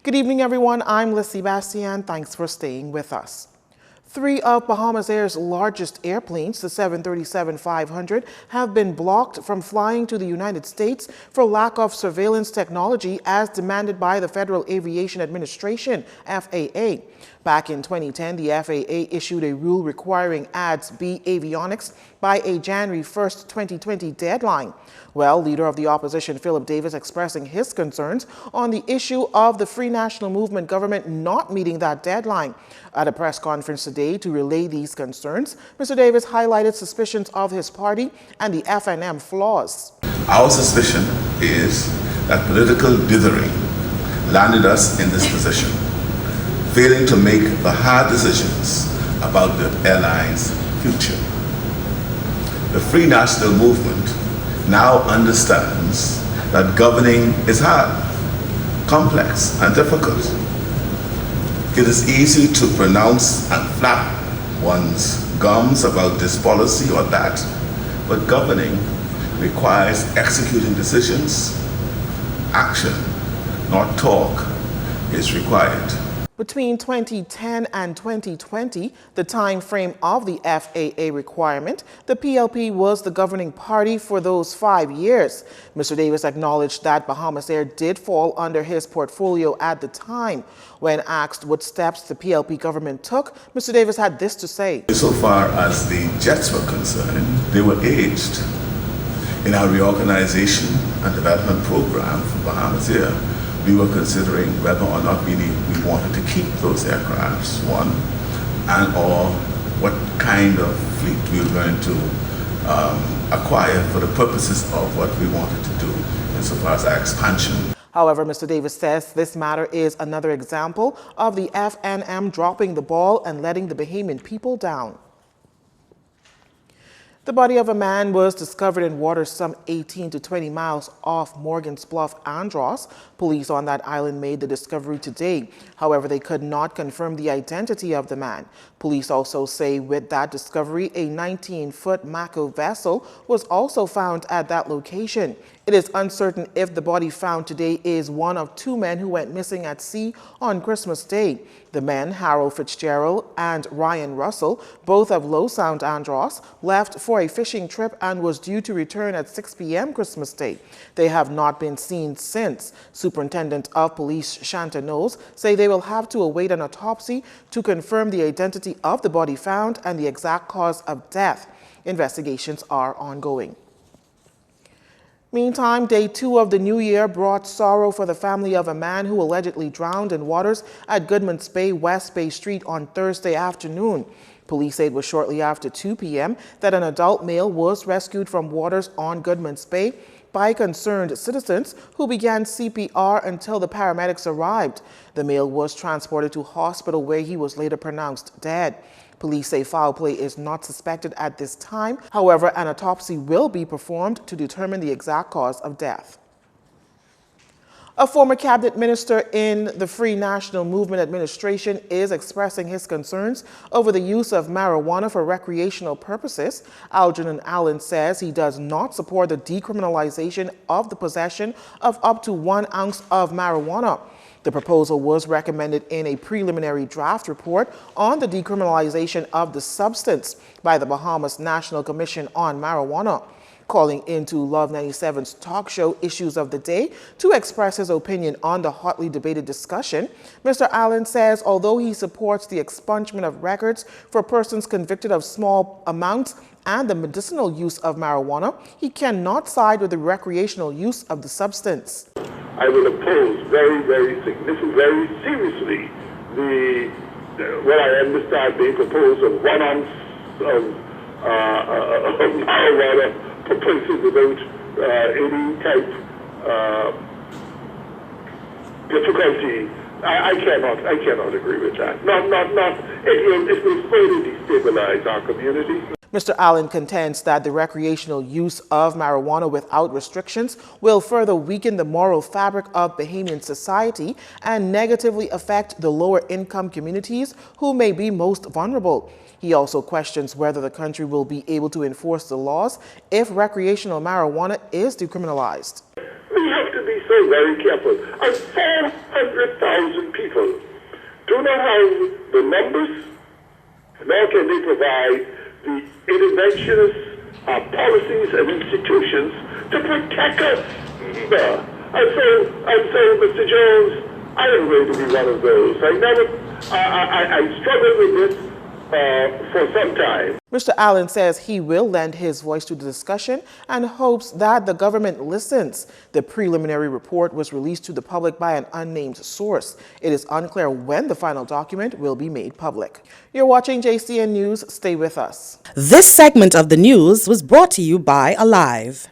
Good evening, everyone. I'm Lissy Bastian. Thanks for staying with us. Three of Bahamas Air's largest airplanes, the 737-500, have been blocked from flying to the United States for lack of surveillance technology as demanded by the Federal Aviation Administration, FAA. Back in 2010, the FAA issued a rule requiring ADS-B avionics by a January 1st, 2020 deadline. Well, leader of the opposition, Phillip, expressing his concerns on the issue of the Free National Movement government not meeting that deadline. At a press conference today to relay these concerns, Mr. Davis highlighted suspicions of his party and the FNM flaws. Our suspicion is that political dithering landed us in this position, failing to make the hard decisions about the airline's future. The Free National Movement now understands that governing is hard, complex, and difficult. It is easy to pronounce and flap one's gums about this policy or that, but governing requires executing decisions. Action, not talk, is required. Between 2010 and 2020, the time frame of the FAA requirement, the PLP was the governing party for those 5 years. Mr. Davis acknowledged that Bahamas Air did fall under his portfolio at the time. When asked what steps the PLP government took, Mr. Davis had this to say. So far as the jets were concerned, they were aged. In our reorganization and development program for Bahamas Air, we were considering whether or not we wanted to keep those aircrafts, one, and or what kind of fleet we were going to acquire for the purposes of what we wanted to do insofar as our expansion. However, Mr. Davis says this matter is another example of the FNM dropping the ball and letting the Bahamian people down. The body of a man was discovered in waters some 18 to 20 miles off Morgan's Bluff, Andros. Police on that island made the discovery today. However, they could not confirm the identity of the man. Police also say with that discovery, a 19-foot Mako vessel was also found at that location. It is uncertain if the body found today is one of two men who went missing at sea on Christmas Day. The men, Harold Fitzgerald and Ryan Russell, both of Low Sound, Andros, left for a fishing trip and was due to return at 6 p.m. Christmas Day. They have not been seen since. Superintendent of Police Shanta Knowles say they will have to await an autopsy to confirm the identity of the body found and the exact cause of death. Investigations are ongoing. Meantime, day 2 of the new year brought sorrow for the family of a man who allegedly drowned in waters at Goodman's Bay, West Bay Street on Thursday afternoon. Police say it was shortly after 2 p.m. that an adult male was rescued from waters on Goodman's Bay by concerned citizens who began CPR until the paramedics arrived. The male was transported to hospital where he was later pronounced dead. Police say foul play is not suspected at this time. However, an autopsy will be performed to determine the exact cause of death. A former cabinet minister in the Free National Movement administration is expressing his concerns over the use of marijuana for recreational purposes. Algernon Allen says he does not support the decriminalization of the possession of up to 1 ounce of marijuana. The proposal was recommended in a preliminary draft report on the decriminalization of the substance by the Bahamas National Commission on Marijuana. Calling into Love 97's talk show Issues of the Day to express his opinion on the hotly debated discussion, Mr. Allen says although he supports the expungement of records for persons convicted of small amounts and the medicinal use of marijuana, he cannot side with the recreational use of the substance. I will oppose very seriously what I understand being proposed of 1 ounce of marijuana per person without any type difficulty. I cannot agree with that. It will further destabilize our community. Mr. Allen contends that the recreational use of marijuana without restrictions will further weaken the moral fabric of Bahamian society and negatively affect the lower income communities who may be most vulnerable. He also questions whether the country will be able to enforce the laws if recreational marijuana is decriminalized. We have to be so careful, very careful. And 400,000 people do not have the numbers, nor can they provide the interventionist policies and institutions to protect us either. And so, Mr. Jones, I am going to be one of those. I struggled with this for some time. Mr. Allen says he will lend his voice to the discussion and hopes that the government listens. The preliminary report was released to the public by an unnamed source. It is unclear when the final document will be made public. You're watching JCN News. Stay with us. This segment of the news was brought to you by Alive.